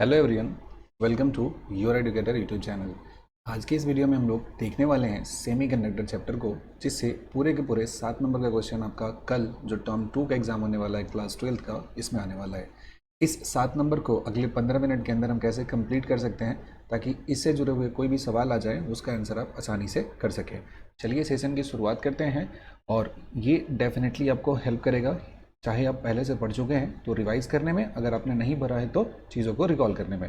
Hello everyone, welcome to your educator YouTube channel. आज के इस वीडियो में हम लोग देखने वाले हैं सेमीकंडक्टर चैप्टर को, जिससे पूरे के पूरे 7 नंबर का क्वेश्चन आपका कल जो टर्म 2 का एग्जाम होने वाला है क्लास 12 का, इसमें आने वाला है। इस 7 नंबर को अगले 15 मिनट के अंदर हम कैसे कंप्लीट कर सकते हैं ताकि इससे जुड़े हुए कोई भी सवाल आ जाए उसका आंसर आप आसानी से कर सकें। चलिए सेशन की शुरुआत करते हैं और ये डेफिनेटली आपको हेल्प करेगा, चाहे आप पहले से पढ़ चुके हैं तो रिवाइज करने में, अगर आपने नहीं पढ़ा है तो चीज़ों को रिकॉल करने में।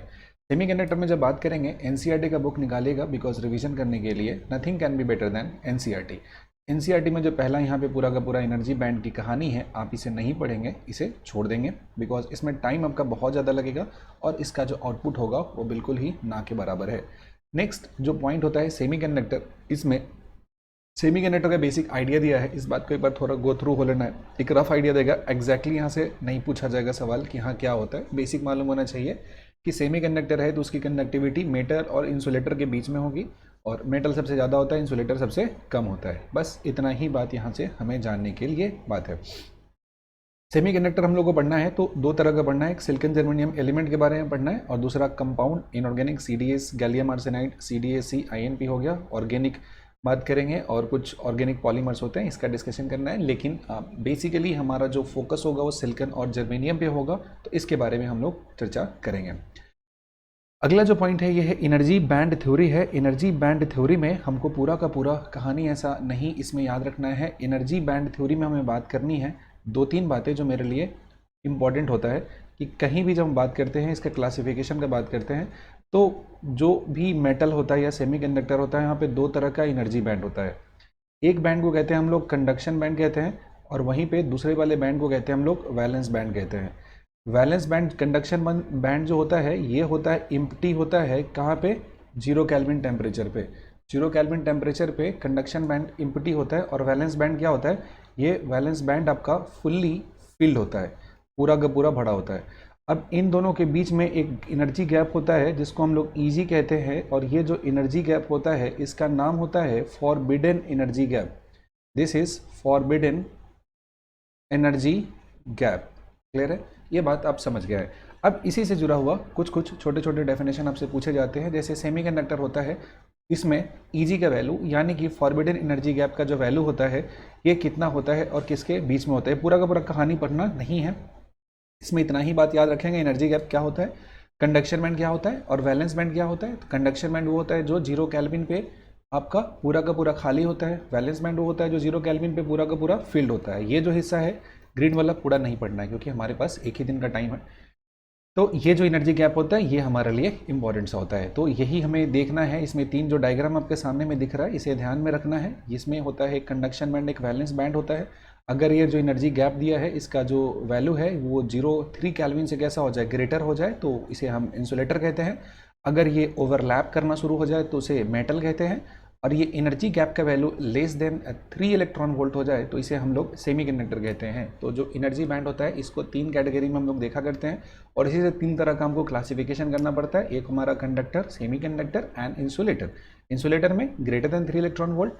सेमीकंडक्टर में जब बात करेंगे एनसीईआरटी का बुक निकालेगा, बिकॉज रिवीजन करने के लिए nothing can be better than NCERT. NCERT में जो पहला यहाँ पे पूरा का पूरा एनर्जी बैंड की कहानी है, आप इसे नहीं पढ़ेंगे, इसे छोड़ देंगे, बिकॉज इसमें टाइम आपका बहुत ज़्यादा लगेगा और इसका जो आउटपुट होगा वो बिल्कुल ही ना के बराबर है। नेक्स्ट जो पॉइंट होता है सेमीकंडक्टर, इसमें सेमीकंडक्टर का बेसिक आइडिया दिया है, इस बात को एक बार थोड़ा गो थ्रू हो लेना है। एक रफ आइडिया देगा, एग्जैक्टली यहाँ से नहीं पूछा जाएगा सवाल कि हाँ क्या होता है, बेसिक मालूम होना चाहिए कि सेमीकंडक्टर है तो उसकी कंडक्टिविटी मेटल और इंसुलेटर के बीच में होगी, और मेटल सबसे ज़्यादा होता है, इंसुलेटर सबसे कम होता है। बस इतना ही बात यहाँ से हमें जानने के लिए बात है। सेमीकंडक्टर हम लोग को पढ़ना है तो दो तरह का पढ़ना है, एक सिलिकॉन जर्मेनियम एलिमेंट के बारे में पढ़ना है और दूसरा compound inorganic CDS gallium arsenide CDAC INP हो गया। ऑर्गेनिक बात करेंगे और कुछ ऑर्गेनिक पॉलीमर्स होते हैं, इसका डिस्कशन करना है, लेकिन बेसिकली हमारा जो फोकस होगा वो सिलिकॉन और जर्मेनियम पे होगा, तो इसके बारे में हम लोग चर्चा करेंगे। अगला जो पॉइंट है ये है एनर्जी बैंड थ्योरी है। एनर्जी बैंड थ्योरी में हमको पूरा का पूरा कहानी ऐसा नहीं इसमें याद रखना है। एनर्जी बैंड थ्योरी में हमें बात करनी है 2-3 बातें जो मेरे लिए इम्पॉर्टेंट होता है कि कहीं भी जब हम बात करते हैं इसका क्लासिफिकेशन का बात करते हैं तो जो भी मेटल होता है या सेमीकंडक्टर होता है, यहाँ पे 2 तरह का एनर्जी बैंड होता है। एक बैंड को कहते हैं हम लोग कंडक्शन बैंड कहते हैं, और वहीं पे दूसरे वाले बैंड को कहते हैं हम लोग वैलेंस बैंड कहते हैं। वैलेंस बैंड कंडक्शन बैंड जो होता है ये होता है इम्प्टी होता है, कहाँ पे? 0 केल्विन टेम्परेचर पे। 0 केल्विन टेम्परेचर पे कंडक्शन बैंड इम्प्टी होता है, और वैलेंस बैंड क्या होता है? ये वैलेंस बैंड आपका फुल्ली फिल्ड होता है, पूरा का पूरा भरा होता है। अब इन दोनों के बीच में एक एनर्जी गैप होता है जिसको हम लोग ईजी कहते हैं, और ये जो एनर्जी गैप होता है इसका नाम होता है forbidden energy gap. This is forbidden energy gap. Clear है? ये बात आप समझ गए हैं। अब इसी से जुड़ा हुआ कुछ छोटे छोटे डेफिनेशन आपसे पूछे जाते हैं। जैसे सेमीकंडक्टर होता है, इसमें ईजी का वैल्यू यानी कि फॉरबिडन एनर्जी गैप का जो वैल्यू होता है ये कितना होता है और किसके बीच में होता है। पूरा का पूरा कहानी पढ़ना नहीं है, इसमें इतना ही बात याद रखेंगे, एनर्जी गैप क्या होता है, कंडक्शन बैंड क्या होता है और वैलेंस बैंड क्या होता है। तो कंडक्शन बैंड वो होता है जो 0 केल्विन पे आपका पूरा का पूरा खाली होता है, वैलेंस बैंड वो होता है जो 0 केल्विन पे पूरा का पूरा फील्ड होता है। ये जो हिस्सा है ग्रीन वाला पूरा नहीं पढ़ना है क्योंकि हमारे पास एक ही दिन का टाइम है। तो ये जो एनर्जी गैप होता है ये हमारे लिए इंपॉर्टेंट सा होता है, तो यही हमें देखना है। इसमें 3 जो डायग्राम आपके सामने में दिख रहा है इसे ध्यान में रखना है। इसमें होता है एक कंडक्शन बैंड, एक वैलेंस बैंड होता है। अगर ये जो एनर्जी गैप दिया है इसका जो वैल्यू है वो 0.3 केल्विन से कैसा हो जाए, ग्रेटर हो जाए, तो इसे हम इंसुलेटर कहते हैं। अगर ये ओवरलैप करना शुरू हो जाए तो उसे मेटल कहते हैं। और ये एनर्जी गैप का value less than 3 electron volt हो जाए तो इसे हम लोग सेमीकंडक्टर कहते हैं। तो जो एनर्जी बैंड होता है इसको 3 कैटेगरी में हम लोग देखा करते हैं, और इसी से 3 तरह का हमको क्लासिफिकेशन करना पड़ता है। एक हमारा conductor, semiconductor and insulator. Insulator में greater than 3 electron volt,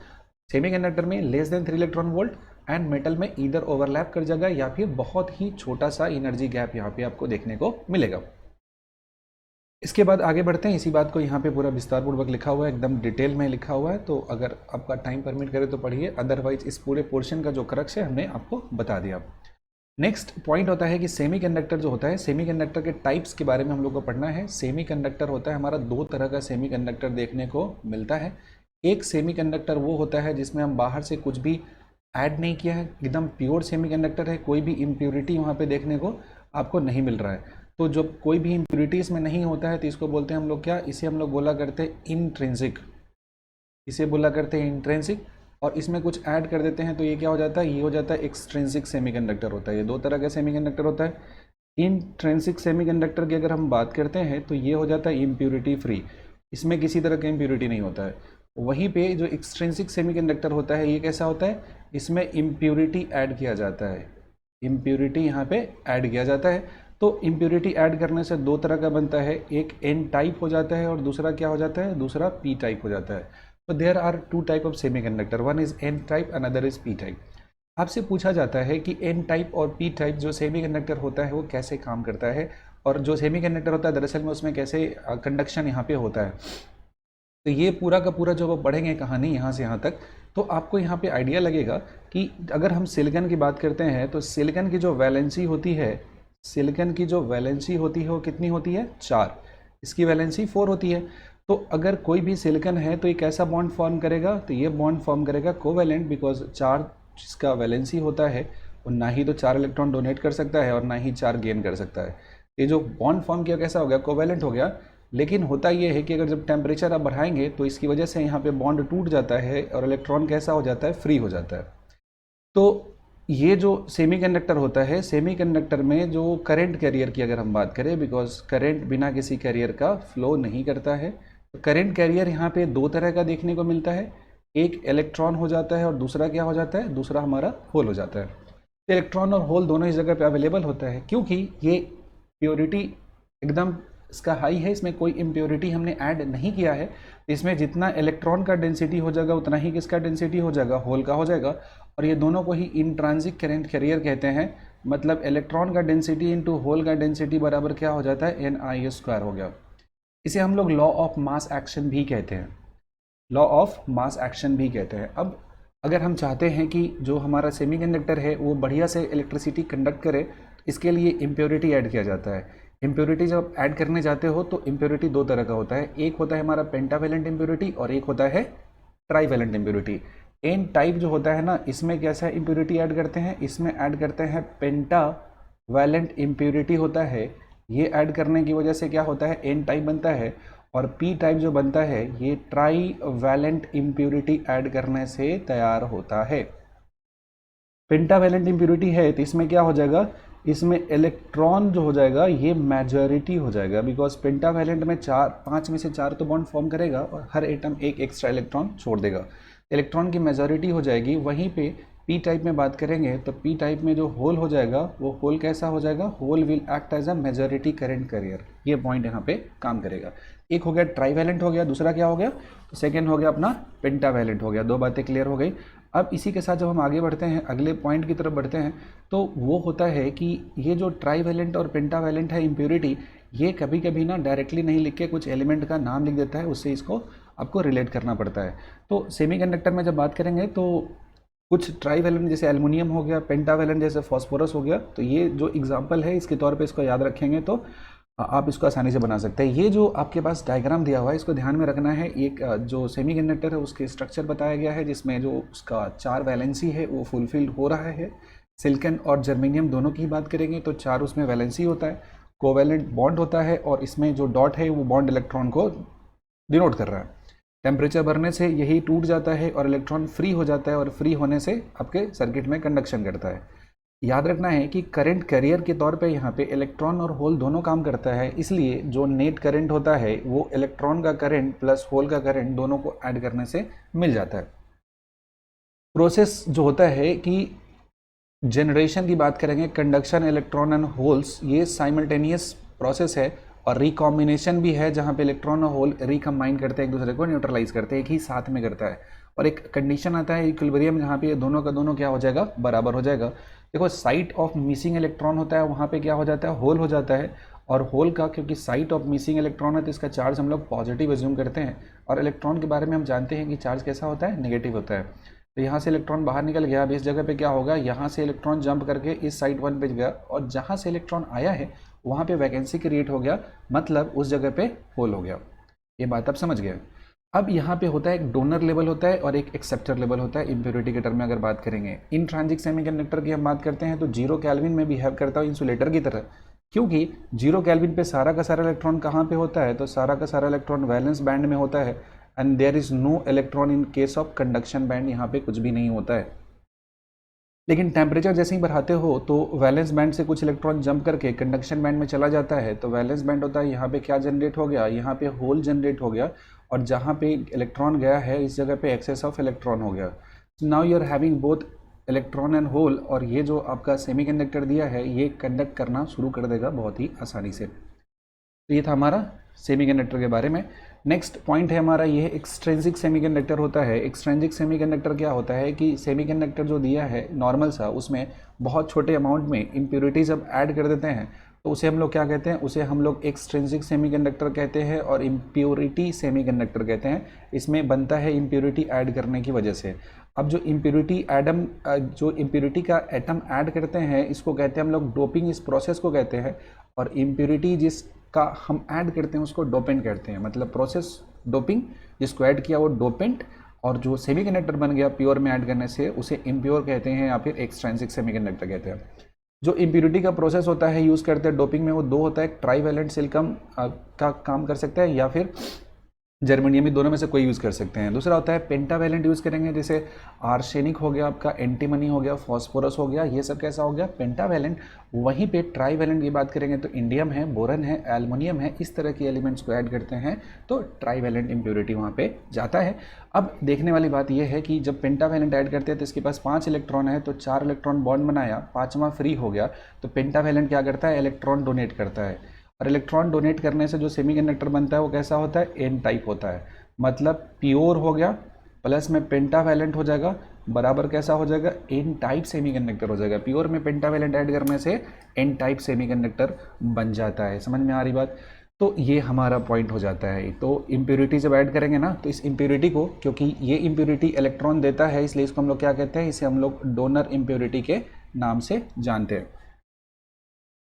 semiconductor में less than 3 electron volt, and metal में इधर ओवरलैप कर जाएगा या फिर बहुत ही छोटा सा एनर्जी गैप यहाँ पे आपको देखने को मिलेगा। इसके बाद आगे बढ़ते हैं। इसी बात को यहाँ पे पूरा विस्तारपूर्वक लिखा हुआ है, एकदम डिटेल में लिखा हुआ है, तो अगर आपका टाइम परमिट करे तो पढ़िए, अदरवाइज इस पूरे पोर्शन का जो क्रक्स है हमने आपको बता दिया। नेक्स्ट पॉइंट होता है कि सेमीकंडक्टर जो होता है, सेमीकंडक्टर के टाइप्स के बारे में हम लोग को पढ़ना है। सेमीकंडक्टर होता है हमारा 2 तरह का सेमीकंडक्टर देखने को मिलता है। एक सेमीकंडक्टर वो होता है जिसमें हम बाहर से कुछ भी ऐड नहीं किया है, एकदम प्योर सेमीकंडक्टर है, कोई भी इम्प्योरिटी वहाँ पे देखने को आपको नहीं मिल रहा है। तो जब कोई भी इम्प्योरिटी इसमें नहीं होता है तो इसको बोलते हैं हम लोग क्या, इसे हम लोग बोला करते हैं इंट्रिंसिक, इसे बोला करते हैं इंट्रिंसिक। और इसमें कुछ ऐड कर देते हैं तो ये क्या हो जाता है, ये हो जाता है एक्सट्रिंसिक सेमीकंडक्टर होता है। ये 2 तरह का सेमीकंडक्टर होता है। इंट्रिंसिक सेमीकंडक्टर की अगर हम बात करते हैं तो ये हो जाता है इम्प्योरिटी फ्री, इसमें किसी तरह का इम्प्योरिटी नहीं होता है। वहीं पे जो एक्सट्रिंसिक सेमीकंडक्टर होता है ये कैसा होता है, इसमें इम्प्योरिटी ऐड किया जाता है, इम्प्योरिटी यहाँ पे ऐड किया जाता है। तो इम्प्योरिटी ऐड करने से 2 तरह का बनता है, एक एन टाइप हो जाता है और दूसरा क्या हो जाता है, दूसरा पी टाइप हो जाता है। तो there are 2 type of semiconductor, one is N type another is P type. आपसे पूछा जाता है कि एन टाइप और पी टाइप जो सेमीकंडक्टर होता है वो कैसे काम करता है, और जो सेमीकंडक्टर होता है दरअसल में उसमें कैसे कंडक्शन यहाँ पे होता है। तो ये पूरा का पूरा जो वो पढ़ेंगे कहानी यहाँ से यहाँ तक, तो आपको यहाँ पे आइडिया लगेगा कि अगर हम सिलिकॉन की बात करते हैं तो सिलिकॉन की जो वैलेंसी होती है, सिलिकॉन की जो वैलेंसी होती है वो कितनी होती है, 4। इसकी वैलेंसी 4 होती है। तो अगर कोई भी सिलिकॉन है तो ये कैसा बॉन्ड फॉर्म करेगा, तो ये बॉन्ड फॉर्म करेगा कोवैलेंट, बिकॉज 4 जिसका वैलेंसी होता है वो ना ही तो 4 इलेक्ट्रॉन डोनेट कर सकता है और ना ही 4 गेन कर सकता है। ये जो बॉन्ड फॉर्म किया कैसा हो गया, कोवैलेंट हो गया। लेकिन होता ये है कि अगर जब टेम्परेचर आप बढ़ाएंगे तो इसकी वजह से यहाँ पे बॉन्ड टूट जाता है और इलेक्ट्रॉन कैसा हो जाता है, फ्री हो जाता है। तो ये जो सेमीकंडक्टर होता है, सेमीकंडक्टर में जो करंट कैरियर की अगर हम बात करें, बिकॉज करंट बिना किसी कैरियर का फ्लो नहीं करता है, तो करंट कैरियर यहाँ पे 2 तरह का देखने को मिलता है। एक इलेक्ट्रॉन हो जाता है और दूसरा क्या हो जाता है, दूसरा हमारा होल हो जाता है। तो इलेक्ट्रॉन और होल दोनों इस जगह पे अवेलेबल होता है, क्योंकि ये प्योरिटी एकदम इसका हाई है, इसमें कोई इम्प्योरिटी हमने ऐड नहीं किया है। इसमें जितना इलेक्ट्रॉन का डेंसिटी हो जाएगा उतना ही किसका डेंसिटी हो जाएगा, होल का हो जाएगा। और ये दोनों को ही इंट्रांसिक करंट कैरियर कहते हैं। मतलब इलेक्ट्रॉन का डेंसिटी इंटू होल का डेंसिटी बराबर क्या हो जाता है, NI² हो गया। इसे हम लोग लॉ ऑफ मास एक्शन भी कहते हैं, लॉ ऑफ मास एक्शन भी कहते हैं। अब अगर हम चाहते हैं कि जो हमारा सेमीकंडक्टर है वो बढ़िया से इलेक्ट्रिसिटी कंडक्ट करे, इसके लिए इम्प्योरिटी ऐड किया जाता है। इम्प्योरिटी जब ऐड करने जाते हो तो इम्प्योरिटी 2 तरह का होता है, एक होता है हमारा पेंटावेलेंट इम्प्योरिटी और एक होता है ट्राईवेलेंट इम्प्योरिटी। एन टाइप जो होता है ना, इसमें कैसा इम्प्योरिटी ऐड करते हैं, इसमें ऐड करते हैं पेंटावेलेंट इम्प्योरिटी होता है। ये ऐड करने की वजह से क्या होता है, एन टाइप बनता है। और पी टाइप जो बनता है ये ट्राईवेलेंट इम्प्योरिटी ऐड करने से तैयार होता है। पेंटावेलेंट इम्प्योरिटी है तो इसमें क्या हो जाएगा, इसमें इलेक्ट्रॉन जो हो जाएगा ये मेजॉरिटी हो जाएगा, बिकॉज पेंटावेलेंट में 5 में से 4 तो बॉन्ड फॉर्म करेगा और हर एटम एक एक्स्ट्रा इलेक्ट्रॉन छोड़ देगा, इलेक्ट्रॉन की मेजॉरिटी हो जाएगी। वहीं पे पी टाइप में बात करेंगे तो पी टाइप में जो होल हो जाएगा वो होल कैसा हो जाएगा, hole will act as a majority current carrier. ये पॉइंट यहाँ पे काम करेगा। एक हो गया ट्राईवेलेंट हो गया, दूसरा क्या हो गया, तो सेकेंड हो गया अपना पेंटावेलेंट हो गया। 2 बातें क्लियर हो गई। अब इसी के साथ जब हम आगे बढ़ते हैं, अगले पॉइंट की तरफ बढ़ते हैं, तो वो होता है कि ये जो ट्राईवेलेंट और पेंटावेलेंट है इम्प्योरिटी, ये कभी कभी ना डायरेक्टली नहीं लिख के कुछ एलिमेंट का नाम लिख देता है, उससे इसको आपको रिलेट करना पड़ता है। तो सेमीकंडक्टर में जब बात करेंगे तो कुछ ट्राईवेलेंट जैसे एल्युमिनियम हो गया, पेंटावेलेंट जैसे फॉस्फोरस हो गया, तो ये जो एग्जाम्पल है इसके तौर पे इसको याद रखेंगे तो आप इसको आसानी से बना सकते हैं। ये जो आपके पास डायग्राम दिया हुआ है इसको ध्यान में रखना है। एक जो सेमीकंडक्टर है उसके स्ट्रक्चर बताया गया है, जिसमें जो उसका 4 वैलेंसी है वो फुलफिल हो रहा है। सिलिकॉन और जर्मेनियम दोनों की बात करेंगे तो 4 उसमें वैलेंसी होता है, कोवैलेंट बॉन्ड होता है और इसमें जो डॉट है वो बॉन्ड इलेक्ट्रॉन को डिनोट कर रहा है। टेम्परेचर बढ़ने से यही टूट जाता है और इलेक्ट्रॉन फ्री हो जाता है और फ्री होने से आपके सर्किट में कंडक्शन करता है। याद रखना है कि करंट कैरियर के तौर पे यहाँ पे इलेक्ट्रॉन और होल दोनों काम करता है, इसलिए जो नेट करंट होता है वो इलेक्ट्रॉन का करंट प्लस होल का करंट दोनों को ऐड करने से मिल जाता है। प्रोसेस जो होता है कि जनरेशन की बात करेंगे, कंडक्शन इलेक्ट्रॉन एंड होल्स, ये साइमल्टेनियस प्रोसेस है। और रिकॉम्बिनेशन भी है जहाँ पे इलेक्ट्रॉन और होल रिकम्बाइन करते हैं, एक दूसरे को न्यूट्रलाइज करते हैं, एक ही साथ में करता है। और एक कंडीशन आता है इक्विलिब्रियम, जहाँ पे दोनों का दोनों क्या हो जाएगा, बराबर हो जाएगा। देखो साइट ऑफ मिसिंग इलेक्ट्रॉन होता है, वहाँ पे क्या हो जाता है, होल हो जाता है। और होल का क्योंकि साइट ऑफ मिसिंग इलेक्ट्रॉन है तो इसका चार्ज हम लोग पॉजिटिव एज्यूम करते हैं। और इलेक्ट्रॉन के बारे में हम जानते हैं कि चार्ज कैसा होता है, नेगेटिव होता है। तो यहाँ से इलेक्ट्रॉन बाहर निकल गया, अब इस जगह पे क्या होगा, यहाँ से इलेक्ट्रॉन जंप करके इस साइड 1 पे गया और जहाँ से इलेक्ट्रॉन आया है वहाँ पे वैकेंसी क्रिएट हो गया, मतलब उस जगह पे होल हो गया। ये बात आप समझ गए। अब यहाँ पे होता है एक डोनर लेवल होता है और एक एक्सेप्टर लेवल होता है। इम्प्योरिटी के टर्म में अगर बात करेंगे, इंट्रांजिक सेमीकंडक्टर की हम बात करते हैं तो 0 केल्विन में बिहेव करता है इंसुलेटर की तरह, क्योंकि 0 केल्विन पे सारा का सारा इलेक्ट्रॉन कहाँ पे होता है, तो सारा का सारा इलेक्ट्रॉन वैलेंस बैंड में होता है। And there is no electron in case of conduction band, यहाँ पे कुछ भी नहीं होता है। लेकिन टेम्परेचर जैसे ही बढ़ाते हो तो वैलेंस बैंड से कुछ इलेक्ट्रॉन जंप करके कंडक्शन बैंड में चला जाता है, तो वैलेंस बैंड होता है, यहाँ पे क्या जनरेट हो गया, यहाँ पे होल जनरेट हो गया और जहाँ पे इलेक्ट्रॉन गया है इस जगह पे एक्सेस ऑफ इलेक्ट्रॉन हो गया। Now you are having both electron and hole, और ये जो आपका सेमीकंडक्टर दिया है ये कंडक्ट करना शुरू कर देगा बहुत ही आसानी से। तो ये था हमारा सेमीकंडक्टर के बारे में। नेक्स्ट पॉइंट है हमारा ये एक्सट्रिंसिक सेमीकंडक्टर होता है। एक्सट्रिंसिक सेमीकंडक्टर क्या होता है कि सेमीकंडक्टर जो दिया है नॉर्मल सा, उसमें बहुत छोटे अमाउंट में इम्प्योरिटीज जब ऐड कर देते हैं तो उसे हम लोग क्या कहते हैं, उसे हम लोग एक्सट्रिंसिक सेमीकंडक्टर कहते हैं और इम्प्योरिटी सेमीकंडक्टर कहते हैं। इसमें बनता है इम्प्योरिटी ऐड करने की वजह से। अब जो इम्प्योरिटी का एटम ऐड करते हैं इसको कहते हैं हम लोग डोपिंग, इस प्रोसेस को कहते हैं। और इम्प्योरिटी जिसका हम ऐड करते हैं उसको डोपेंट कहते हैं। मतलब प्रोसेस डोपिंग, जिसको ऐड किया वो डोपेंट, और जो सेमीकंडक्टर बन गया प्योर में ऐड करने से उसे इम्प्योर कहते हैं या फिर एक्सट्रिंसिक सेमीकंडक्टर कहते हैं। जो इम्प्योरिटी का प्रोसेस होता है यूज़ करते हैं डोपिंग में, वो दो होता है, एक ट्राईवैलेंट सिलिकॉन का काम कर सकता है या फिर जर्मेनियम, दोनों में से कोई यूज़ कर सकते हैं। दूसरा होता है पेंटावैलेंट यूज़ करेंगे, जैसे आर्सेनिक हो गया, आपका एंटीमनी हो गया, फॉस्फोरस हो गया, ये सब कैसा हो गया, पेंटावैलेंट। वहीं पे ट्राईवैलेंट की बात करेंगे तो इंडियम है, बोरन है, एल्युमिनियम है, इस तरह के एलिमेंट्स को ऐड करते हैं तो ट्राईवैलेंट इम्प्योरिटी वहाँ पे जाता है। अब देखने वाली बात यह है कि जब पेंटावैलेंट ऐड करते हैं तो इसके पास 5 इलेक्ट्रॉन है, तो 4 इलेक्ट्रॉन बॉन्ड बनाया, 5वां फ्री हो गया, तो पेंटावैलेंट क्या करता है, इलेक्ट्रॉन डोनेट करता है। और इलेक्ट्रॉन डोनेट करने से जो सेमीकंडक्टर बनता है वो कैसा होता है, एन टाइप होता है। मतलब प्योर हो गया प्लस में पेंटावैलेंट हो जाएगा, बराबर कैसा हो जाएगा, एन टाइप सेमीकंडक्टर हो जाएगा। प्योर में पेंटावैलेंट ऐड करने से एन टाइप सेमीकंडक्टर बन जाता है। समझ में आ रही बात? तो ये हमारा पॉइंट हो जाता है। तो इम्प्योरिटी जब ऐड करेंगे ना, तो इस इम्प्योरिटी को, क्योंकि ये इम्प्योरिटी इलेक्ट्रॉन देता है इसलिए इसको हम लोग क्या कहते हैं, इसे हम लोग डोनर इम्प्योरिटी के नाम से जानते हैं।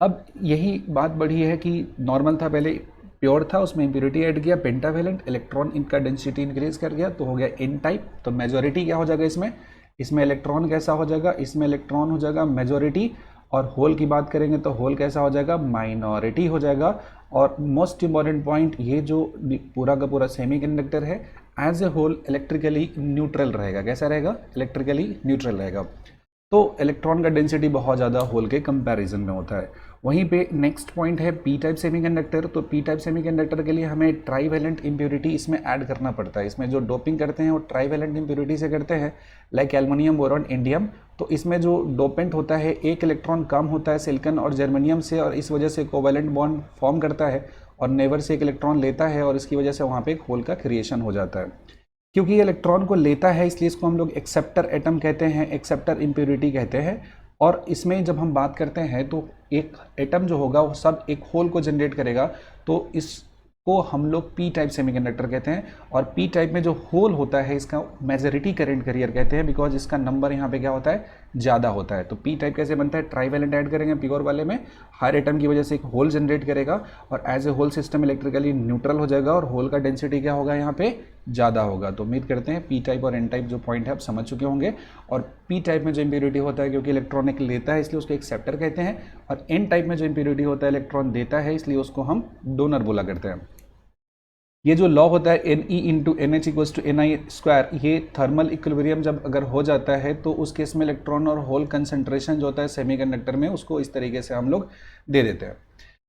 अब यही बात बढ़ी है कि नॉर्मल था पहले, प्योर था, उसमें इम्प्योरिटी ऐड किया, पेंटावैलेंट, इलेक्ट्रॉन इनका डेंसिटी इंक्रीज कर गया तो हो गया एन टाइप। तो मेजॉरिटी क्या हो जाएगा इसमें इलेक्ट्रॉन कैसा हो जाएगा, इसमें इलेक्ट्रॉन हो जाएगा मेजॉरिटी। और होल की बात करेंगे तो होल कैसा हो जाएगा, माइनॉरिटी हो जाएगा। और मोस्ट इंपॉर्टेंट पॉइंट, ये जो पूरा का पूरा सेमीकंडक्टर है as a whole electrically neutral रहेगा। कैसा रहेगा, इलेक्ट्रिकली न्यूट्रल रहेगा। तो इलेक्ट्रॉन का डेंसिटी बहुत ज़्यादा होल के कंपैरिजन में होता है। वहीं पे नेक्स्ट पॉइंट है पी टाइप सेमीकंडक्टर। तो पी टाइप सेमीकंडक्टर के लिए हमें ट्राईवैलेंट इम्प्योरिटी इसमें ऐड करना पड़ता है। इसमें जो डोपिंग करते हैं वो ट्राईवैलेंट इम्प्योरिटी से करते हैं, लाइक एल्युमिनियम, बोरॉन, इंडियम। तो इसमें जो डोपेंट होता है एक इलेक्ट्रॉन कम होता है सिलिकॉन और जर्मेनियम से, और इस वजह से कोवैलेंट बॉन्ड फॉर्म करता है और नेवर से एक इलेक्ट्रॉन लेता है, और इसकी वजह से वहाँ पर एक होल का क्रिएशन हो जाता है। क्योंकि ये इलेक्ट्रॉन को लेता है इसलिए इसको हम लोग एक्सेप्टर एटम कहते हैं, एक्सेप्टर इम्प्योरिटी कहते हैं। और इसमें जब हम बात करते हैं तो एक एटम जो होगा वो सब एक होल को जनरेट करेगा, तो इसको हम लोग पी टाइप सेमीकंडक्टर कहते हैं। और पी टाइप में जो होल होता है इसका मेजॉरिटी करंट कैरियर कहते हैं, बिकॉज इसका नंबर यहाँ पे क्या होता है, ज़्यादा होता है। तो पी टाइप कैसे बनता है, ट्राईवैलेंट ऐड करेंगे प्योर वाले में, हर एटम की वजह से एक होल जनरेट करेगा और as a whole system electrically neutral हो जाएगा और होल का डेंसिटी क्या होगा, यहाँ पे ज़्यादा होगा। तो उम्मीद करते हैं पी टाइप और एन टाइप जो पॉइंट है आप समझ चुके होंगे। और पी टाइप में जो इम्प्योरिटी होता है क्योंकि इलेक्ट्रॉन एक लेता है इसलिए उसको एक्सेप्टर कहते हैं, और एन टाइप में जो इम्प्योरिटी होता है इलेक्ट्रॉन देता है इसलिए उसको हम डोनर बोला करते हैं। ये जो लॉ होता है N E into N H equals to N I square, ये थर्मल इक्विलिब्रियम जब अगर हो जाता है तो उस केस में इलेक्ट्रॉन और होल कंसंट्रेशन जो होता है सेमीकंडक्टर में उसको इस तरीके से हम लोग दे देते हैं।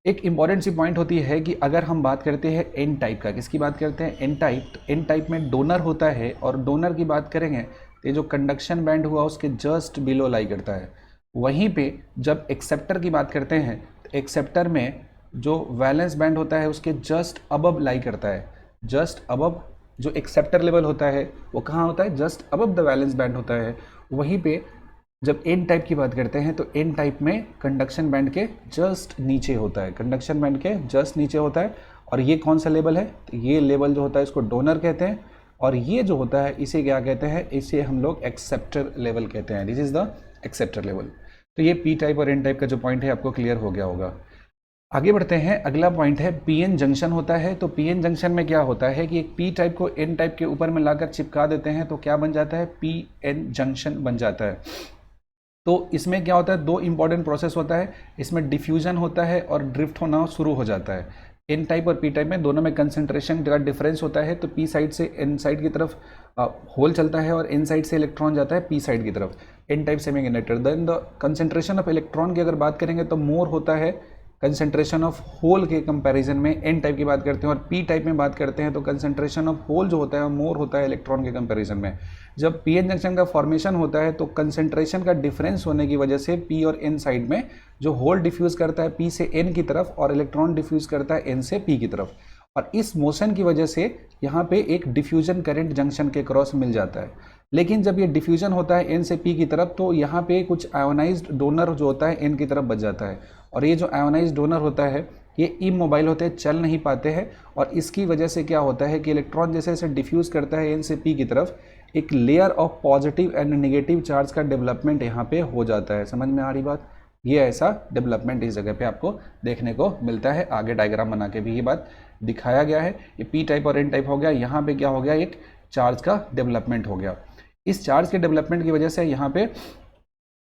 एक इंपॉर्टेंट सी पॉइंट होती है कि अगर हम बात करते हैं एन टाइप का, किसकी बात करते हैं, एन टाइप। तो एन टाइप में डोनर होता है, और डोनर की बात करेंगे तो ये जो कंडक्शन बैंड हुआ उसके जस्ट बिलो लाई करता है। वहीं पे जब एक्सेप्टर की बात करते हैं तो एक्सेप्टर में जो वैलेंस बैंड होता है उसके जस्ट अबव लाई करता है। जस्ट अबव जो एक्सेप्टर लेवल होता है वो कहाँ होता है, just above the valence band होता है। वहीं पे जब एन टाइप की बात करते हैं तो एन टाइप में कंडक्शन बैंड के जस्ट नीचे होता है, कंडक्शन बैंड के जस्ट नीचे होता है। और ये कौन सा लेवल है, तो ये लेवल जो होता है इसको डोनर कहते हैं, और ये जो होता है इसे क्या कहते हैं, इसे हम लोग एक्सेप्टर लेवल कहते हैं। This is the acceptor level. तो ये पी टाइप और एन टाइप का जो पॉइंट है आपको क्लियर हो गया होगा। आगे बढ़ते हैं, अगला पॉइंट है पीएन जंक्शन होता है। तो पीएन जंक्शन में क्या होता है कि एक पी टाइप को एन टाइप के ऊपर में लाकर चिपका देते हैं तो क्या बन जाता है, पीएन जंक्शन बन जाता है। तो इसमें क्या होता है, दो इंपॉर्टेंट प्रोसेस होता है, इसमें डिफ्यूजन होता है और ड्रिफ्ट होना शुरू हो जाता है। एन टाइप और पी टाइप में दोनों में कंसंट्रेशन का डिफरेंस होता है। तो पी साइड से एन साइड की तरफ होल चलता है और एन साइड से इलेक्ट्रॉन जाता है पी साइड की तरफ, N type semiconductor. Then the concentration of electron की अगर बात करेंगे तो मोर होता है कंसंट्रेशन ऑफ होल के कंपैरिजन में एन टाइप की बात करते हैं, और पी टाइप में बात करते हैं तो कंसंट्रेशन ऑफ होल जो होता है मोर होता है इलेक्ट्रॉन के कंपैरिजन में। जब पी एन जंक्शन का फॉर्मेशन होता है तो कंसंट्रेशन का डिफरेंस होने की वजह से पी और एन साइड में जो होल डिफ्यूज करता है पी से एन की तरफ और इलेक्ट्रॉन डिफ्यूज करता है एन से पी की तरफ, और इस मोशन की वजह से यहाँ पे एक डिफ्यूजन करंट जंक्शन के क्रॉस मिल जाता है। लेकिन जब ये डिफ्यूजन होता है एन से पी की तरफ तो यहाँ पे कुछ आयोनाइज्ड डोनर जो होता है एन की तरफ बच जाता है, और ये जो आयोनाइज डोनर होता है ये इमोबाइल होते हैं, चल नहीं पाते हैं, और इसकी वजह से क्या होता है कि इलेक्ट्रॉन जैसे जैसे डिफ्यूज़ करता है एन से पी की तरफ, एक layer of positive and negative charge का डेवलपमेंट यहाँ पे हो जाता है। समझ में आ रही बात? ये ऐसा डेवलपमेंट इस जगह पे आपको देखने को मिलता है। आगे डायग्राम बना के भी ये बात दिखाया गया है। ये पी टाइप और एन टाइप हो गया, यहाँ पे क्या हो गया, एक चार्ज का डेवलपमेंट हो गया। इस चार्ज के डेवलपमेंट की वजह से यहाँ पे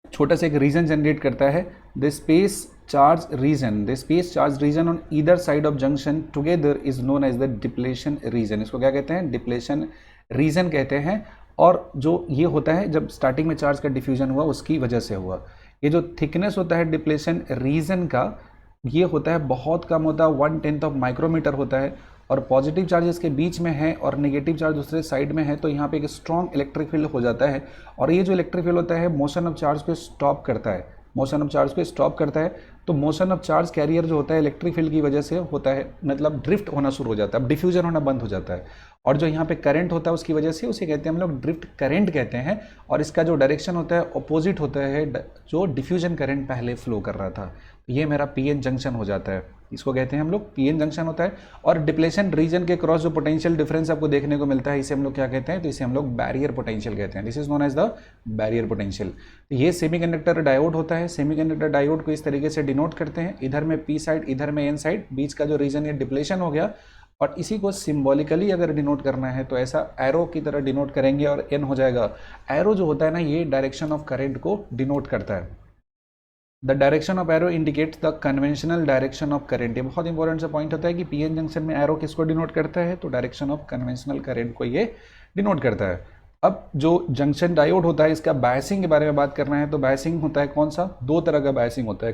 छोटा सा एक रीजन जनरेट करता है, the space charge region on either side of junction together is known as the depletion region. इसको क्या कहते हैं? डिप्लेशन रीजन कहते हैं। और जो ये होता है जब स्टार्टिंग में चार्ज का डिफ्यूजन हुआ उसकी वजह से हुआ। ये जो थिकनेस होता है डिप्लेशन रीजन का, ये होता है बहुत कम होता है, 1/10 ऑफ माइक्रोमीटर होता है, और पॉजिटिव चार्ज इसके बीच में है और नेगेटिव चार्ज दूसरे साइड में है, तो यहाँ पे एक स्ट्रॉन्ग इलेक्ट्रिक फील्ड हो जाता है। और ये जो इलेक्ट्रिक फील्ड होता है मोशन ऑफ चार्ज को स्टॉप करता है, तो मोशन ऑफ चार्ज कैरियर जो होता है इलेक्ट्रिक फील्ड की वजह से होता है, मतलब ड्रिफ्ट होना शुरू हो जाता है, अब डिफ्यूजन होना बंद हो जाता है। और जो यहाँ पे करंट होता है उसकी वजह से उसे कहते हैं हम लोग ड्रिफ्ट करंट कहते हैं, और इसका जो डायरेक्शन होता है अपोजिट होता है जो डिफ्यूजन करंट पहले फ्लो कर रहा था। ये मेरा पीएन जंक्शन हो जाता है, इसको कहते हैं हम लोग पीएन जंक्शन होता है। और डिप्लेशन रीजन के क्रॉस जो पोटेंशियल डिफरेंस आपको देखने को मिलता है इसे हम लोग क्या कहते हैं? तो इसे हम लोग बैरियर पोटेंशियल कहते हैं। This is known as the barrier potential. ये सेमीकंडक्टर डायोड होता है। सेमीकंडक्टर डायोड को इस तरीके से डिनोट करते हैं, इधर में पी साइड, इधर में एन साइड, बीच का जो रीजन ये डिप्लेशन हो गया। और इसी को सिंबॉलिकली अगर डिनोट करना है तो ऐसा एरो की तरह डिनोट करेंगे और एन हो जाएगा। एरो जो होता है ना ये डायरेक्शन ऑफ करंट को डिनोट करता है। The direction of arrow indicates the conventional direction of current. ये बहुत इंपॉर्टेंट सा पॉइंट होता है कि पीएन जंक्शन में एरो किसको डिनोट करता है? तो डायरेक्शन ऑफ कन्वेंशनल करंट को ये डिनोट करता है। अब जो जंक्शन डायोड होता है इसका बायसिंग के बारे में बात करना है तो बायसिंग होता है कौन सा? दो तरह का बायसिंग होता है,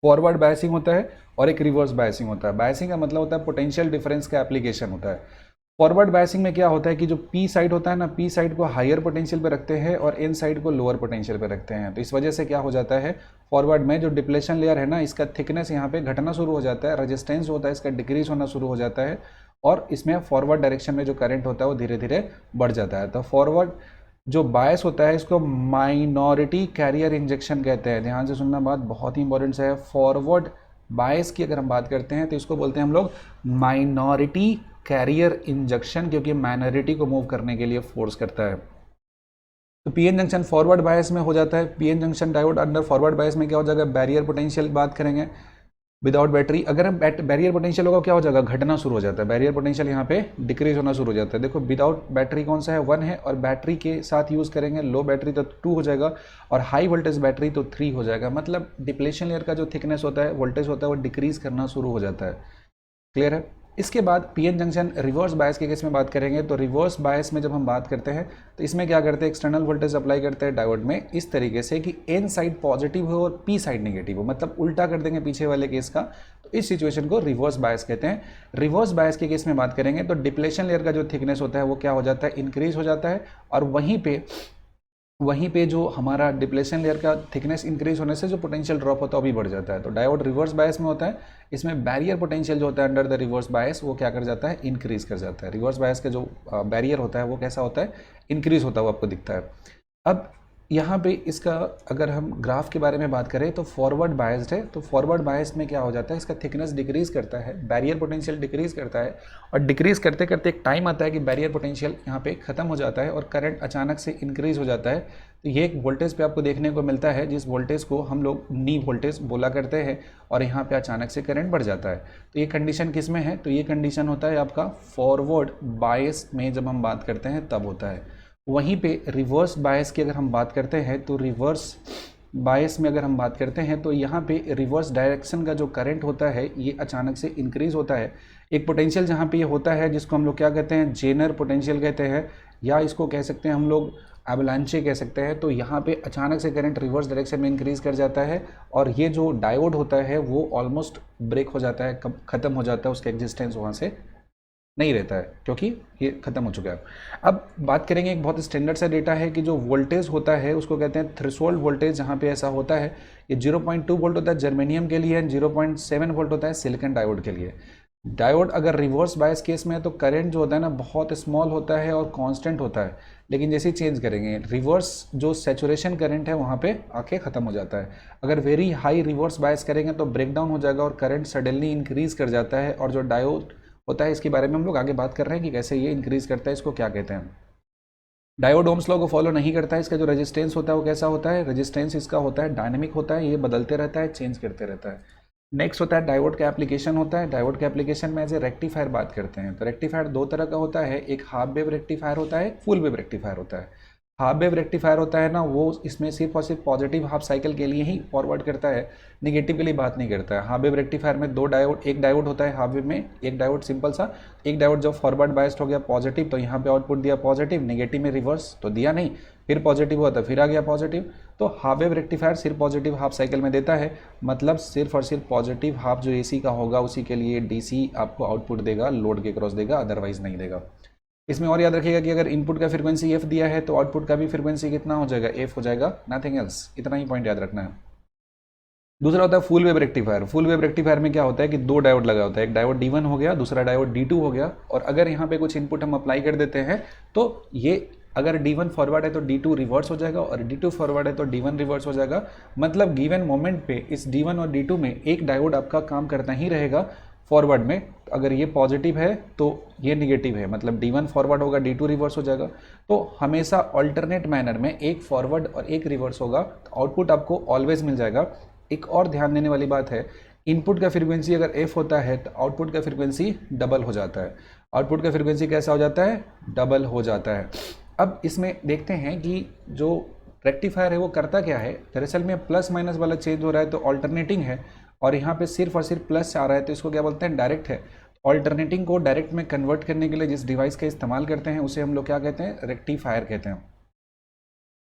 फॉरवर्ड बायसिंग होता है और एक रिवर्स बायसिंग होता है। बायसिंग का मतलब होता है पोटेंशियल डिफरेंस का एप्लीकेशन होता है। फॉरवर्ड बायसिंग में क्या होता है कि जो पी साइड होता है ना, पी साइड को हायर पोटेंशियल पे रखते हैं और एन साइड को लोअर पोटेंशियल पे रखते हैं। तो इस वजह से क्या हो जाता है, फॉरवर्ड में जो डिप्लेशन लेयर है ना इसका थिकनेस यहाँ पे घटना शुरू हो जाता है, रेजिस्टेंस जो होता है इसका डिक्रीज होना शुरू हो जाता है, और इसमें फॉरवर्ड डायरेक्शन में जो करंट होता है वो धीरे धीरे बढ़ जाता है। तो फॉरवर्ड जो बायस होता है इसको माइनॉरिटी कैरियर इंजेक्शन कहते हैं। ध्यान से सुनना, बात बहुत ही इंपॉर्टेंट है। फॉरवर्ड बायस की अगर हम बात करते हैं तो इसको बोलते हैं हम लोग माइनॉरिटी कैरियर इंजेक्शन, क्योंकि माइनॉरिटी को मूव करने के लिए फोर्स करता है। तो पीएन जंक्शन फॉरवर्ड बायस में हो जाता है। PN junction diode under forward bias में क्या हो जाएगा? बैरियर पोटेंशियल बात करेंगे विदाउट बैटरी। अगर हम बैरियर पोटेंशियल होगा क्या हो जाएगा? घटना शुरू हो जाता है, बैरियर पोटेंशियल यहाँ पे डिक्रीज होना शुरू हो जाता है। देखो विदाउट बैटरी कौन सा है? 1 है, और बैटरी के साथ यूज़ करेंगे लो बैटरी तो 2 हो जाएगा, और हाई वोल्टेज बैटरी तो 3 हो जाएगा। मतलब डिप्लेशन लेयर का जो थिकनेस होता है, वोल्टेज होता है, वो डिक्रीज करना शुरू हो जाता है। क्लियर है? इसके बाद पीएन जंक्शन रिवर्स बायस के केस में बात करेंगे। तो रिवर्स बायस में जब हम बात करते हैं तो इसमें क्या करते हैं? एक्सटर्नल वोल्टेज अप्लाई करते हैं डायोड में इस तरीके से कि एन साइड पॉजिटिव हो और पी साइड नेगेटिव हो, मतलब उल्टा कर देंगे पीछे वाले केस का। तो इस सिचुएशन को रिवर्स बायस कहते हैं। रिवर्स बायस के केस में बात करेंगे तो डिप्लेशन लेयर का जो थिकनेस होता है वो क्या हो जाता है? इंक्रीज हो जाता है, और वहीं पे जो हमारा डिप्लेशन लेयर का थिकनेस इंक्रीज होने से जो पोटेंशियल ड्रॉप होता है वो भी बढ़ जाता है। तो डायोड रिवर्स बायस में होता है, इसमें बैरियर पोटेंशियल जो होता है अंडर द रिवर्स बायस वो क्या कर जाता है? इंक्रीज कर जाता है। रिवर्स बायस का जो बैरियर होता है वो कैसा होता है? इंक्रीज होता है, वो आपको दिखता है। अब यहाँ पे इसका अगर हम ग्राफ के बारे में बात करें तो फॉरवर्ड बायस्ड है, तो फॉरवर्ड बायस में क्या हो जाता है? इसका थिकनेस डिक्रीज करता है, बैरियर पोटेंशियल डिक्रीज करता है, और डिक्रीज करते करते एक टाइम आता है कि बैरियर पोटेंशियल यहाँ पे खत्म हो जाता है और करंट अचानक से इंक्रीज हो जाता है। तो ये एक वोल्टेज पे आपको देखने को मिलता है जिस वोल्टेज को हम लोग नी वोल्टेज बोला करते हैं, और यहाँ पे अचानक से करंट बढ़ जाता है। तो ये कंडीशन किस में है? तो ये कंडीशन होता है आपका फॉरवर्ड बायस में जब हम बात करते हैं तब होता है। वहीं पे रिवर्स बायस की अगर हम बात करते हैं तो रिवर्स बायस में अगर हम बात करते हैं तो यहाँ पे रिवर्स डायरेक्शन का जो करंट होता है ये अचानक से इंक्रीज होता है। एक पोटेंशियल जहाँ पे ये होता है जिसको हम लोग क्या कहते हैं? जेनर पोटेंशियल कहते हैं, या इसको कह सकते हैं हम लोग एवलांचे कह सकते हैं। तो यहाँ पे अचानक से करंट रिवर्स डायरेक्शन में इंक्रीज कर जाता है, और ये जो डायोड होता है वो ऑलमोस्ट ब्रेक हो जाता है, ख़त्म हो जाता है, उसका एग्जिस्टेंस वहाँ से नहीं रहता है क्योंकि ये खत्म हो चुका है। अब बात करेंगे, एक बहुत स्टैंडर्ड सा डेटा है कि जो वोल्टेज होता है उसको कहते हैं थ्रेशोल्ड वोल्टेज। जहाँ पे ऐसा होता है ये 0.2 वोल्ट होता है जर्मेनियम के लिए, 0.7 वोल्ट होता है सिलिकॉन डायोड के लिए। डायोड अगर रिवर्स बायस केस में है तो करंट जो होता है ना बहुत स्मॉल होता है और कांस्टेंट होता है, लेकिन जैसे ही चेंज करेंगे रिवर्स जो सैचुरेशन करंट है वहाँ पे आके ख़त्म हो जाता है। अगर वेरी हाई रिवर्स बायस करेंगे तो ब्रेक डाउन हो जाएगा और करंट सडनली इंक्रीज़ कर जाता है। और जो डायोड होता है इसके बारे में हम लोग आगे बात कर रहे हैं कि कैसे ये इंक्रीज़ करता है, इसको क्या कहते हैं। डायोड ओम्स लॉ को फॉलो नहीं करता है। इसका जो रेजिस्टेंस होता है वो कैसा होता है, रेजिस्टेंस इसका होता है डायनेमिक होता है, ये बदलते रहता है, चेंज करते रहता है। नेक्स्ट होता है डायोड का एप्लीकेशन होता है। डायोड के एप्लीकेशन में एज ए रेक्टिफायर बात करते हैं तो रेक्टिफायर दो तरह का होता है, एक हाफ वेव रेक्टिफायर होता है, फुल वेव रेक्टिफायर होता है। हाफ वेव रेक्टिफायर होता है ना वो इसमें सिर्फ और सिर्फ पॉजिटिव हाफ साइकिल के लिए ही फॉरवर्ड करता है, निगेटिव के लिए बात नहीं करता है। हाफ वेव रेक्टिफायर में दो डायोड, एक डायोड होता है हाफ वेव में, एक डायोड सिंपल सा, एक डायोड जब फॉरवर्ड बायस्ड हो गया पॉजिटिव तो यहाँ पे आउटपुट दिया पॉजिटिव, नेगेटिव में रिवर्स तो दिया नहीं, फिर पॉजिटिव हुआ तो फिर आ गया पॉजिटिव। तो हाफ वेव रेक्टिफायर सिर्फ पॉजिटिव हाफ साइकिल में देता है, मतलब सिर्फ और सिर्फ पॉजिटिव हाफ जो एसी का होगा उसी के लिए डीसी आपको आउटपुट देगा, लोड के क्रॉस देगा, अदरवाइज नहीं देगा। इसमें और याद रखिएगा कि अगर इनपुट का फ्रीक्वेंसी एफ दिया है तो आउटपुट का भी फ्रीक्वेंसी कितना हो जाएगा, एफ हो जाएगा, नथिंग एल्स। इतना ही पॉइंट याद रखना है। दूसरा होता है full wave rectifier. Full wave rectifier में क्या होता है कि दो डायोड लगा होता है, एक डायोड D1 हो गया, दूसरा डायोड D2 हो गया। और अगर यहाँ पे कुछ इनपुट हम अप्लाई कर देते हैं तो ये अगर D1 फॉरवर्ड है तो D2 रिवर्स हो जाएगा और D2 फॉरवर्ड है तो D1 रिवर्स हो जाएगा। मतलब गिवन मोमेंट पे इस D1 और D2 में एक डायोड आपका काम करता ही रहेगा फॉरवर्ड में। अगर ये पॉजिटिव है तो ये निगेटिव है, मतलब D1 फॉरवर्ड होगा D2 रिवर्स हो जाएगा। तो हमेशा अल्टरनेट मैनर में एक फॉरवर्ड और एक रिवर्स होगा, तो आउटपुट आपको ऑलवेज मिल जाएगा। एक और ध्यान देने वाली बात है, इनपुट का फ्रीक्वेंसी अगर एफ होता है तो आउटपुट का फ्रीक्वेंसी डबल हो जाता है। आउटपुट का फ्रीक्वेंसी कैसा हो जाता है, डबल हो जाता है। अब इसमें देखते हैं कि जो रेक्टिफायर है वो करता क्या है। दरअसल में प्लस माइनस वाला चेंज हो रहा है तो ऑल्टरनेटिंग है, और यहाँ पे सिर्फ और सिर्फ प्लस आ रहा है तो इसको क्या बोलते हैं, डायरेक्ट है। ऑल्टरनेटिंग को डायरेक्ट में कन्वर्ट करने के लिए जिस डिवाइस का इस्तेमाल करते हैं उसे हम लोग क्या कहते हैं, रेक्टिफायर कहते हैं।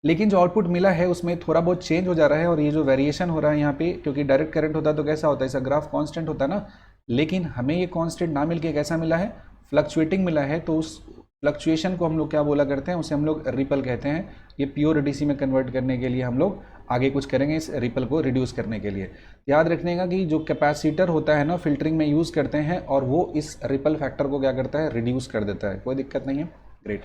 लेकिन जो आउटपुट मिला है उसमें थोड़ा बहुत चेंज हो जा रहा है, और ये जो वेरिएशन हो रहा है यहाँ पे, क्योंकि डायरेक्ट करंट होता है तो कैसा होता है, इसका ग्राफ कांस्टेंट होता है ना, लेकिन हमें ये कांस्टेंट ना मिलके कैसा मिला है, फ्लक्चुएटिंग मिला है। तो उस फ्लक्चुएशन को हम लोग क्या बोला करते हैं, उसे हम लोग रिपल कहते हैं। ये प्योर डीसी में कन्वर्ट करने के लिए हम लोग आगे कुछ करेंगे इस रिपल को रिड्यूस करने के लिए। याद रखने का कि जो कैपेसिटर होता है ना फिल्टरिंग में यूज़ करते हैं, और वो इस रिपल फैक्टर को क्या करता है, रिड्यूस कर देता है। कोई दिक्कत नहीं है, ग्रेट।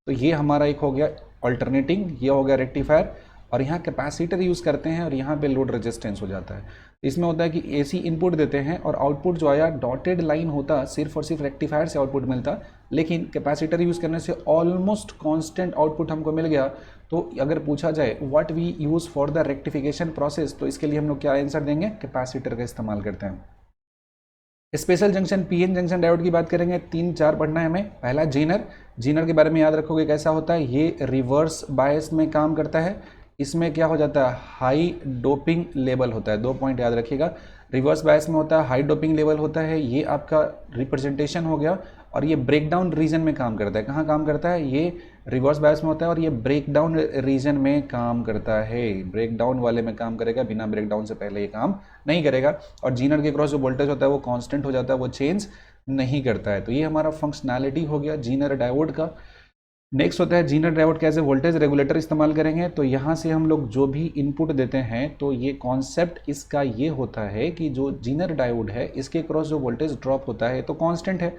तो ये हमारा एक हो गया अल्टरनेटिंग, ये हो गया रेक्टिफायर, और यहाँ कैपेसिटर यूज़ करते हैं और यहाँ पे लोड रेजिस्टेंस हो जाता है। इसमें होता है कि एसी इनपुट देते हैं और आउटपुट जो आया डॉटेड लाइन होता, सिर्फ और सिर्फ रेक्टिफायर से आउटपुट मिलता, लेकिन कैपेसिटर यूज़ करने से ऑलमोस्ट कांस्टेंट आउटपुट हमको मिल गया। तो अगर पूछा जाए what we use for the rectification process, तो इसके लिए हम लोग क्या आंसर देंगे, कैपेसिटर का इस्तेमाल करते हैं। Special junction PN junction diode की बात करेंगे, 3-4 पढ़ना है हमें। पहला जीनर, जीनर के बारे में याद रखोगे कैसा होता है, ये रिवर्स बायस में काम करता है। इसमें क्या हो जाता है, हाई डोपिंग लेवल होता है। 2 पॉइंट याद रखिएगा, रिवर्स बायस में होता है हाई डोपिंग लेवल होता है, ये आपका रिप्रेजेंटेशन हो गया। और ये ब्रेकडाउन रीजन में काम करता है। कहाँ काम करता है, ये रिवर्स बायस में होता है और ये ब्रेकडाउन रीजन में काम करता है। ब्रेकडाउन वाले में काम करेगा, बिना ब्रेकडाउन से पहले ये काम नहीं करेगा। और जीनर के क्रॉस जो वोल्टेज होता है वो कांस्टेंट हो जाता है, वो चेंज नहीं करता है। तो ये हमारा फंक्शनैलिटी हो गया जीनर डायोड का। नेक्स्ट होता है जीनर डायोड कैसे वोल्टेज रेगुलेटर इस्तेमाल करेंगे। तो यहाँ से हम लोग जो भी इनपुट देते हैं तो ये कॉन्सेप्ट इसका ये होता है कि जो जीनर डायोड है इसके क्रॉस जो वोल्टेज ड्रॉप होता है तो कांस्टेंट है।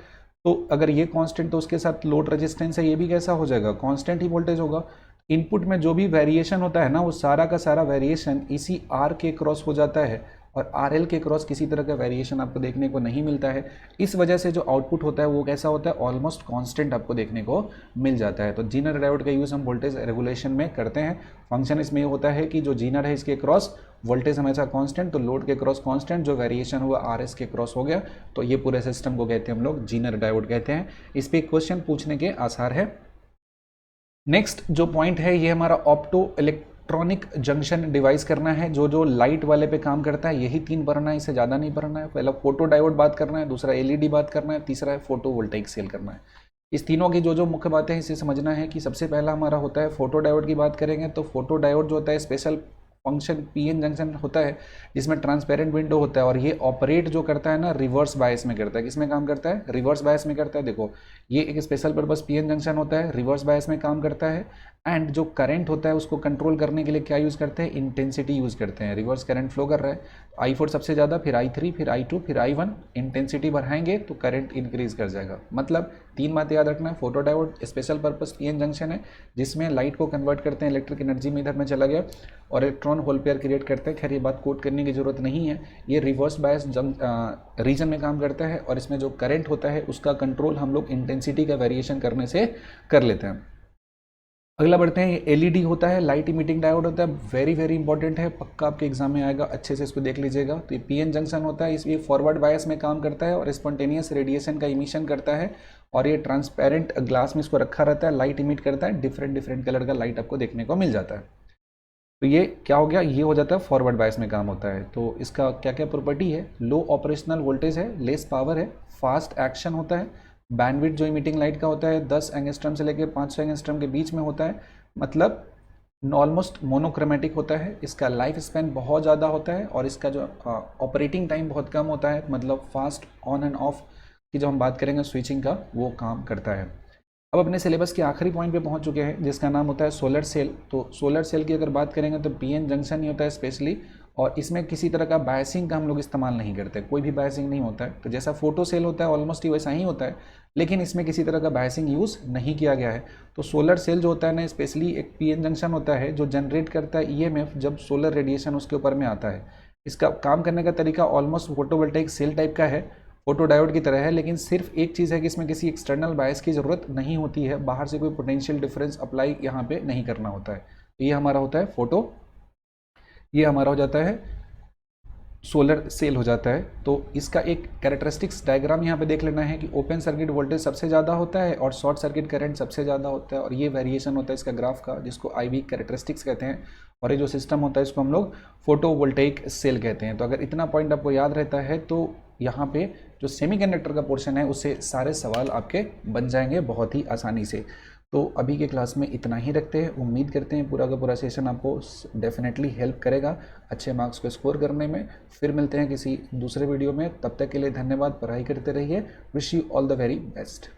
तो अगर ये कांस्टेंट तो उसके साथ लोड रेजिस्टेंस है, ये भी कैसा हो जाएगा, कांस्टेंट ही वोल्टेज होगा। इनपुट में जो भी वेरिएशन होता है ना वो सारा का सारा वेरिएशन इसी आर के क्रॉस हो जाता है, और आर एल के क्रॉस किसी तरह का वेरिएशन आपको देखने को नहीं मिलता है। इस वजह से जो आउटपुट होता है वो कैसा होता है, ऑलमोस्ट कांस्टेंट आपको देखने को मिल जाता है। तो जीनर डायोड का यूज़ हम वोल्टेज रेगुलेशन में करते हैं। फंक्शन इसमें ये होता है कि जो जीनर है इसके क्रॉस वोल्टेज हमेशा कांस्टेंट, तो लोड के क्रॉस कांस्टेंट, जो वेरिएशन हुआ आर एस के क्रॉस हो गया। तो ये पूरे सिस्टम को कहते हैं हम लोग जीनर डायोड कहते हैं। इस पर क्वेश्चन पूछने के आसार है। नेक्स्ट जो पॉइंट है ये हमारा ऑप्टो इलेक्ट्रॉनिक जंक्शन डिवाइस करना है, जो लाइट वाले पे काम करता है। यही 3 पढ़ना है, इससे ज़्यादा नहीं पढ़ना है। पहला फोटो डायोड बात करना है, दूसरा एलईडी बात करना है, तीसरा है फोटो वोल्टेइक सेल करना है। इस तीनों की जो मुख्य बातें हैं इसे समझना है कि सबसे पहला हमारा होता है फोटो डायोड की बात करेंगे। तो फोटो डायोड जो होता है स्पेशल फंक्शन पीएन जंक्शन होता है जिसमें ट्रांसपेरेंट विंडो होता है, और ये ऑपरेट जो करता है ना रिवर्स बायस में करता है। किसमें काम करता है, रिवर्स बायस में करता है। देखो ये एक स्पेशल पर्पस पीएन जंक्शन होता है, रिवर्स बायस में काम करता है। एंड जो करंट होता है उसको कंट्रोल करने के लिए क्या यूज़ करते हैं, इंटेंसिटी यूज़ करते हैं। रिवर्स करंट फ्लो कर रहा है, I4 सबसे ज़्यादा, फिर I3, फिर I2, फिर I1। इंटेंसिटी बढ़ाएंगे तो करंट इंक्रीज कर जाएगा। मतलब 3 बातें याद रखना है। Photo diode special purpose PN junction है जिसमें लाइट को कन्वर्ट करते हैं, इलेक्ट्रिक एनर्जी में इधर में चला गया और इलेक्ट्रॉन होल पेयर क्रिएट करते हैं। खैर ये बात कोट करने की जरूरत नहीं है। ये रिवर्स बायस रीजन में काम करता है और इसमें जो करंट होता है उसका कंट्रोल हम लोग इंटेंसिटी का वेरिएशन करने से कर लेते हैं। अगला बढ़ते हैं। एलईडी होता है, लाइट इमिटिंग डायोड होता है, वेरी वेरी इंपॉर्टेंट है, पक्का आपके एग्जाम में आएगा, अच्छे से इसको देख लीजिएगा। तो ये पीएन जंक्शन होता है, इसलिए फॉरवर्ड बायस में काम करता है और स्पॉन्टेनियस रेडिएशन का इमिशन करता है और ये ट्रांसपेरेंट ग्लास में इसको रखा रहता है, लाइट इमिट करता है, डिफरेंट डिफरेंट कलर का लाइट आपको देखने को मिल जाता है। तो ये क्या हो गया, ये हो जाता है फॉरवर्ड बायस में काम होता है। तो इसका क्या क्या प्रॉपर्टी है, लो ऑपरेशनल वोल्टेज है, लेस पावर है, फास्ट एक्शन होता है, बैंडविड्थ जो इमिटिंग लाइट का होता है 10 एंगस्ट्रम से लेकर 500 एंगस्ट्रम के बीच में होता है, मतलब ऑलमोस्ट मोनोक्रोमेटिक होता है। इसका लाइफ स्पैन बहुत ज़्यादा होता है और इसका जो ऑपरेटिंग टाइम बहुत कम होता है, मतलब फास्ट ऑन एंड ऑफ की जो हम बात करेंगे स्विचिंग का वो काम करता है। अब अपने सिलेबस के आखिरी पॉइंट पे पहुंच चुके हैं जिसका नाम होता है सोलर सेल। तो सोलर सेल की अगर बात करेंगे तो पीएन जंक्शन ही होता है स्पेशली, और इसमें किसी तरह का बायसिंग का हम लोग इस्तेमाल नहीं करते, कोई भी बायसिंग नहीं होता है। तो जैसा फोटो सेल होता है ऑलमोस्ट ही वैसा ही होता है, लेकिन इसमें किसी तरह का बायसिंग यूज़ नहीं किया गया है। तो सोलर सेल जो होता है ना, स्पेशली एक पीएन जंक्शन होता है जो जनरेट करता है ईएमएफ जब सोलर रेडिएशन उसके ऊपर में आता है। इसका काम करने का तरीका ऑलमोस्ट फोटोवोल्टेइक सेल टाइप का है, फोटो डायोड की तरह है, लेकिन सिर्फ एक चीज़ है कि इसमें किसी एक्सटर्नल बायस की ज़रूरत नहीं होती है, बाहर से कोई पोटेंशियल डिफरेंस अप्लाई यहाँ पे नहीं करना होता है। तो ये हमारा होता है फोटो, ये हमारा हो जाता है सोलर सेल हो जाता है। तो इसका एक कैरेक्टरिस्टिक्स डायग्राम यहाँ पे देख लेना है कि ओपन सर्किट वोल्टेज सबसे ज़्यादा होता है और शॉर्ट सर्किट करंट सबसे ज़्यादा होता है, और ये वेरिएशन होता है इसका ग्राफ का जिसको IV कैरेक्टरिस्टिक्स कहते हैं, और ये जो सिस्टम होता है इसको हम लोग फोटोवोल्टेइक सेल कहते हैं। तो अगर इतना पॉइंट आपको याद रहता है तो यहाँ पे जो सेमीकंडक्टर का पोर्शन है उससे सारे सवाल आपके बन जाएंगे बहुत ही आसानी से। तो अभी के क्लास में इतना ही रखते हैं। उम्मीद करते हैं पूरा का पूरा सेशन आपको डेफिनेटली हेल्प करेगा अच्छे मार्क्स को स्कोर करने में। फिर मिलते हैं किसी दूसरे वीडियो में, तब तक के लिए धन्यवाद। पढ़ाई करते रहिए। Wish you all the very best.